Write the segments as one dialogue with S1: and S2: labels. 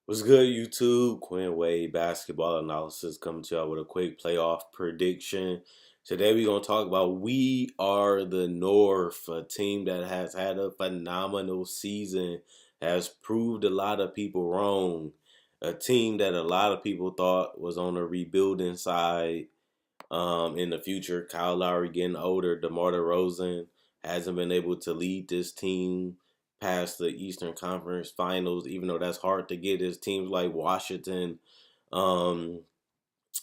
S1: What's good, YouTube? Quinn Wade basketball analysis coming to y'all with a quick playoff prediction. Today we're gonna talk about We Are the North, a team that has had a phenomenal season, has proved a lot of people wrong, a team that a lot of people thought was on the rebuilding side. In the future, Kyle Lowry getting older, DeMar DeRozan hasn't been able to lead this team past the Eastern Conference Finals, even though that's hard to get. As teams like Washington um,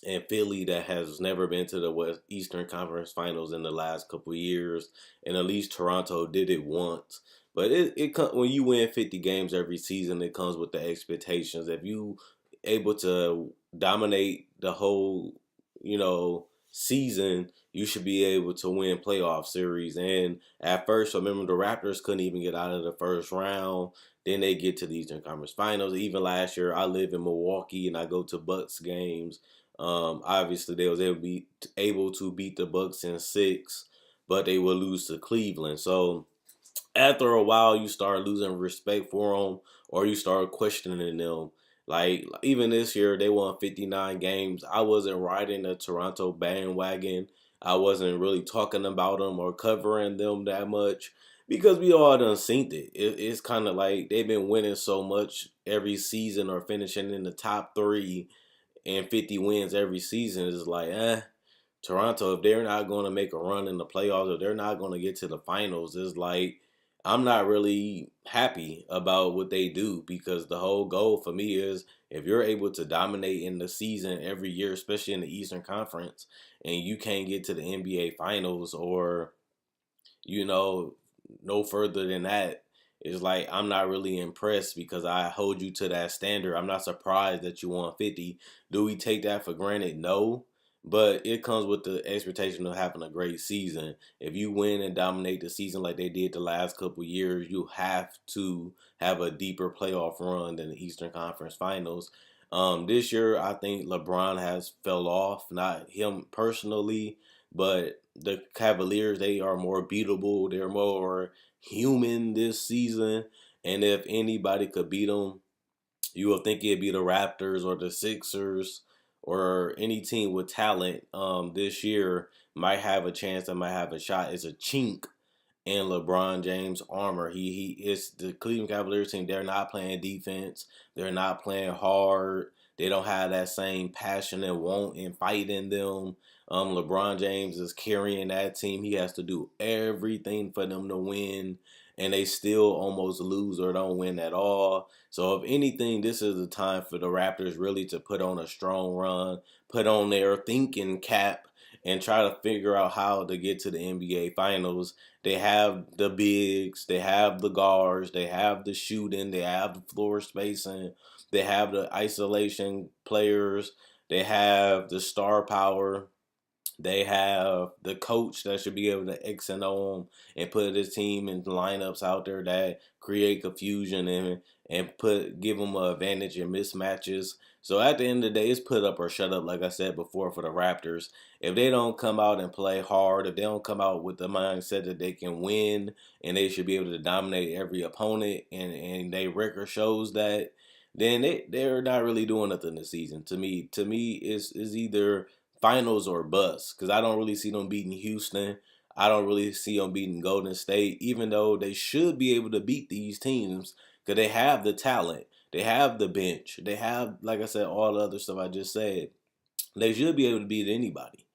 S1: and Philly that has never been to the Eastern Conference Finals in the last couple of years, and at least Toronto did it once. But when you win 50 games every season, it comes with the expectations. If you able to dominate the whole, season, you should be able to win playoff series. And at first, remember the Raptors couldn't even get out of the first round. Then they get to the Eastern Conference Finals. Even last year, I live in Milwaukee and I go to Bucks games. Obviously, they was able to beat the Bucks in six, but they will lose to Cleveland. So after a while, you start losing respect for them, or you start questioning them. Like even this year, they won 59 games. I wasn't riding the Toronto bandwagon. I wasn't really talking about them or covering them that much because we all done seen it's kind of like they've been winning so much every season or finishing in the top three and 50 wins every season is like, Toronto, if they're not going to make a run in the playoffs or they're not going to get to the finals, it's like I'm not really happy about what they do because the whole goal for me is if you're able to dominate in the season every year, especially in the Eastern Conference, and you can't get to the NBA Finals or, you know, no further than that, it's like I'm not really impressed because I hold you to that standard. I'm not surprised that you won 50. Do we take that for granted? No. But it comes with the expectation of having a great season. If you win and dominate the season like they did the last couple years, you have to have a deeper playoff run than the Eastern Conference Finals. This year, I think LeBron has fell off. Not him personally, but the Cavaliers, they are more beatable. They're more human this season. And if anybody could beat them, you would think it'd be the Raptors or the Sixers or any team with talent this year might have a chance and might have a shot. It's a chink in LeBron James' armor. He is the Cleveland Cavaliers team. They're not playing defense. They're not playing hard. They don't have that same passion and want and fight in them. LeBron James is carrying that team. He has to do everything for them to win, and they still almost lose or don't win at all. So if anything, this is the time for the Raptors really to put on a strong run, put on their thinking cap, and try to figure out how to get to the NBA Finals. They have the bigs, they have the guards, they have the shooting, they have the floor spacing, they have the isolation players, they have the star power. They have the coach that should be able to X and O them and put his team in lineups out there that create confusion and give them an advantage in mismatches. So at the end of the day, it's put up or shut up, like I said before, for the Raptors. If they don't come out and play hard, if they don't come out with the mindset that they can win and they should be able to dominate every opponent and their record shows that, then they're not really doing nothing this season. To me, is either finals or bust because I don't really see them beating Houston. I don't really see them beating Golden State, even though they should be able to beat these teams because they have the talent, they have the bench, they have, like I said, all the other stuff I just said. They should be able to beat anybody.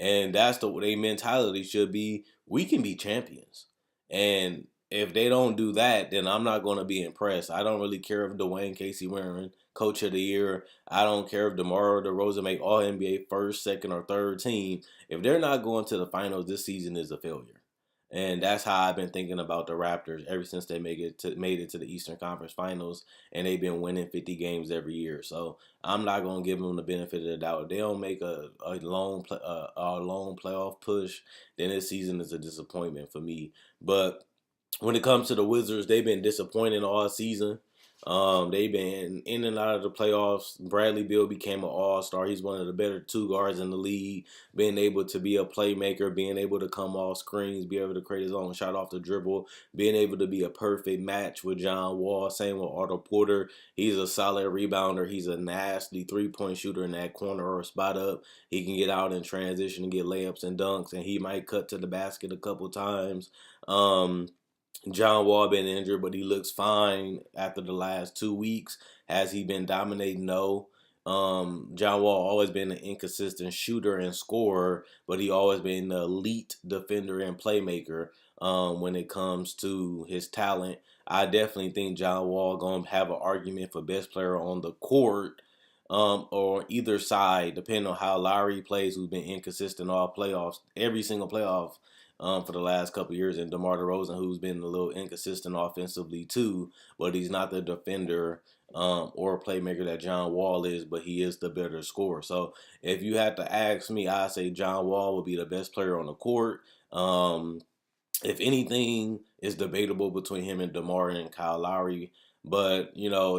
S1: And that's the their mentality should be we can be champions. And if they don't do that, then I'm not going to be impressed. I don't really care if Dwayne Casey wearing Coach of the Year. I don't care if DeMar DeRozan make All NBA first, second, or third team. If they're not going to the finals, this season is a failure. And that's how I've been thinking about the Raptors ever since they made it to the Eastern Conference Finals, and they've been winning 50 games every year. So I'm not gonna give them the benefit of the doubt. If they don't make a long playoff push, then this season is a disappointment for me. But when it comes to the Wizards, they've been disappointing all season. They've been in and out of the playoffs. Bradley Beal became an all-star. He's one of the better two guards in the league, being able to be a playmaker, being able to come off screens, be able to create his own shot off the dribble, being able to be a perfect match with John Wall. Same with Otto Porter. He's a solid rebounder. He's a nasty three-point shooter in that corner or spot up. He can get out in transition and get layups and dunks, and he might cut to the basket a couple times. Um, John Wall been injured, but he looks fine after the last 2 weeks. Has he been dominating? No. John Wall always been an inconsistent shooter and scorer, but he always been an elite defender and playmaker. When it comes to his talent, I definitely think John Wall gonna have an argument for best player on the court, or either side, depending on how Lowry plays, who's been inconsistent all playoffs, every single playoff for the last couple of years, and DeMar DeRozan, who's been a little inconsistent offensively too, but he's not the defender or playmaker that John Wall is, but he is the better scorer. So if you had to ask me, I say John Wall would be the best player on the court. If anything, is debatable between him and DeMar and Kyle Lowry. But,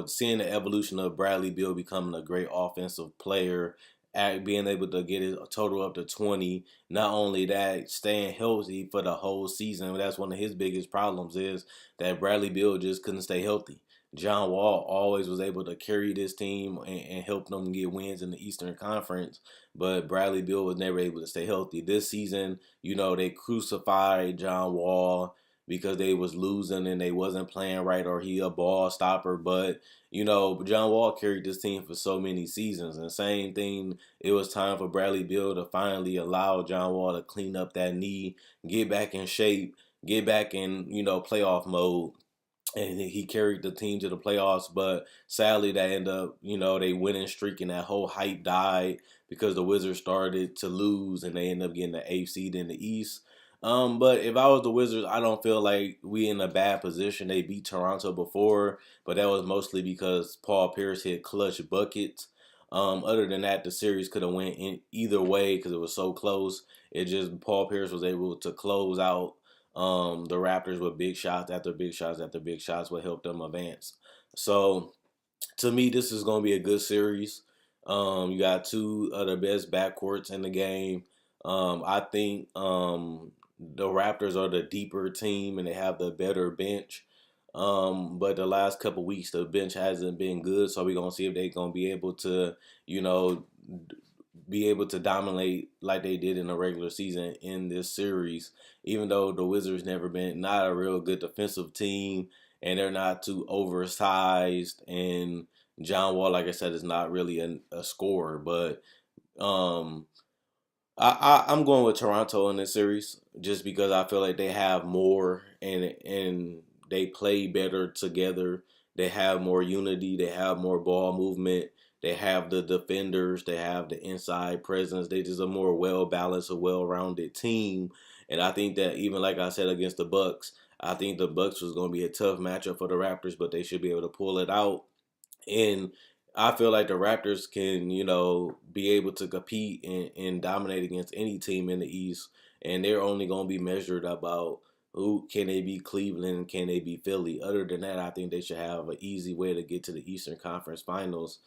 S1: seeing the evolution of Bradley Beal becoming a great offensive player, being able to get his total up to 20. Not only that, staying healthy for the whole season. That's one of his biggest problems is that Bradley Beal just couldn't stay healthy. John Wall always was able to carry this team and help them get wins in the Eastern Conference, but Bradley Beal was never able to stay healthy. This season, they crucified John Wall because they was losing and they wasn't playing right, or he a ball stopper. But John Wall carried this team for so many seasons. And same thing, it was time for Bradley Beal to finally allow John Wall to clean up that knee, get back in shape, get back in playoff mode. And he carried the team to the playoffs, but sadly that ended up, they winning streak and that whole hype died because the Wizards started to lose and they ended up getting the 8th seed in the East. But if I was the Wizards, I don't feel like we in a bad position. They beat Toronto before, but that was mostly because Paul Pierce hit clutch buckets. Other than that, the series could have went in either way because it was so close. It just Paul Pierce was able to close out the Raptors with big shots after big shots after big shots would help them advance. So to me, this is going to be a good series. You got two of the best backcourts in the game. I think the Raptors are the deeper team and they have the better bench. But the last couple weeks, the bench hasn't been good, so we're gonna see if they're gonna be able to, dominate like they did in the regular season in this series. Even though the Wizards never been not a real good defensive team, and they're not too oversized, and John Wall, like I said, is not really a scorer, but um, I'm going with Toronto in this series just because I feel like they have more and they play better together. They have more unity. They have more ball movement. They have the defenders. They have the inside presence. They just a more well balanced, a well rounded team. And I think that even like I said against the Bucks, I think the Bucks was going to be a tough matchup for the Raptors, but they should be able to pull it out. And I feel like the Raptors can, be able to compete and dominate against any team in the East. And they're only going to be measured about who can they be Cleveland, can they be Philly. Other than that, I think they should have an easy way to get to the Eastern Conference Finals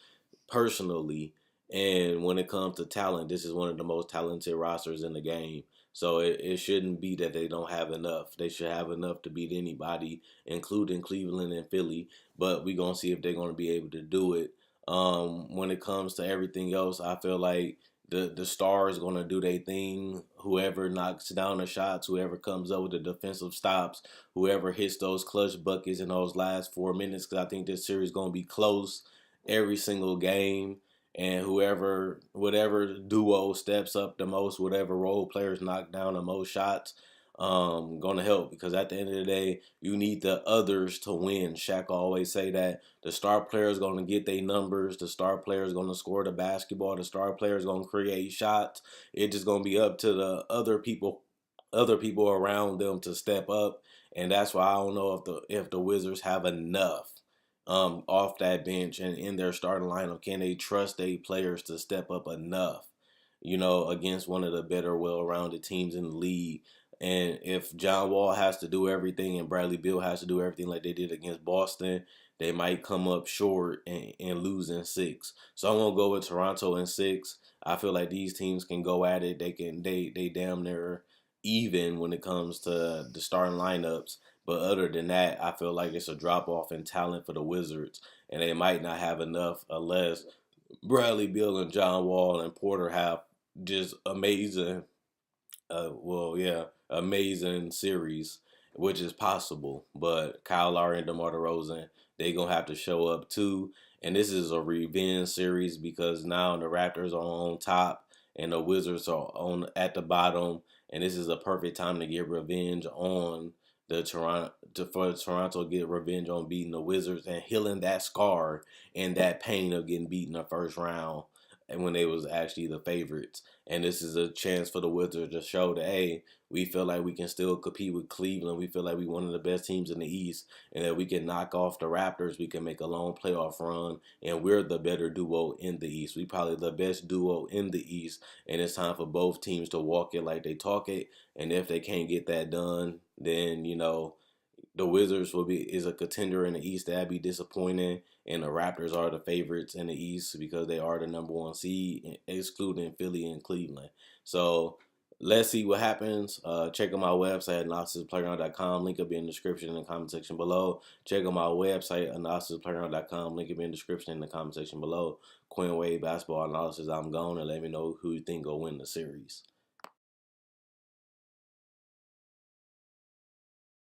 S1: personally. And when it comes to talent, this is one of the most talented rosters in the game. So it shouldn't be that they don't have enough. They should have enough to beat anybody, including Cleveland and Philly. But we're going to see if they're going to be able to do it. When it comes to everything else, I feel like the stars going to do their thing. Whoever knocks down the shots, whoever comes up with the defensive stops, whoever hits those clutch buckets in those last 4 minutes, because I think this series is going to be close every single game. And whatever duo steps up the most, whatever role players knock down the most shots, going to help, because at the end of the day, you need the others to win. Shaq always say that the star player is going to get their numbers, the star player is going to score the basketball, the star player is going to create shots. It's just going to be up to the other people around them to step up, and that's why I don't know if the Wizards have enough off that bench and in their starting lineup. Can they trust their players to step up enough, against one of the better, well-rounded teams in the league? And if John Wall has to do everything and Bradley Beal has to do everything like they did against Boston, they might come up short and lose in six. So I'm gonna go with Toronto in six. I feel like these teams can go at it. They damn near even when it comes to the starting lineups. But other than that, I feel like it's a drop off in talent for the Wizards, and they might not have enough unless Bradley Beal and John Wall and Porter have just amazing yeah, amazing series, which is possible. But Kyle Lowry and DeMar DeRozan, they gonna have to show up too. And this is a revenge series because now the Raptors are on top and the Wizards are on at the bottom, and this is a perfect time to get revenge on the for Toronto to get revenge on beating the Wizards and healing that scar and that pain of getting beaten the first round and when they was actually the favorites. And this is a chance for the Wizards to show that, hey, we feel like we can still compete with Cleveland. We feel like we're one of the best teams in the East and that we can knock off the Raptors. We can make a long playoff run, and we're the better duo in the East. We probably the best duo in the East, and it's time for both teams to walk it like they talk it. And if they can't get that done, then, the Wizards is a contender in the East. That'd be disappointing, and the Raptors are the favorites in the East because they are the number one seed, excluding Philly and Cleveland. So let's see what happens. Check out my website, analysisplayground.com. Link will be in the description in the comment section below. Check out my website, analysisplayground.com. Link will be in the description in the comment section below. Quinn Wade Basketball Analysis. I'm gone, and let me know who you think will win the series.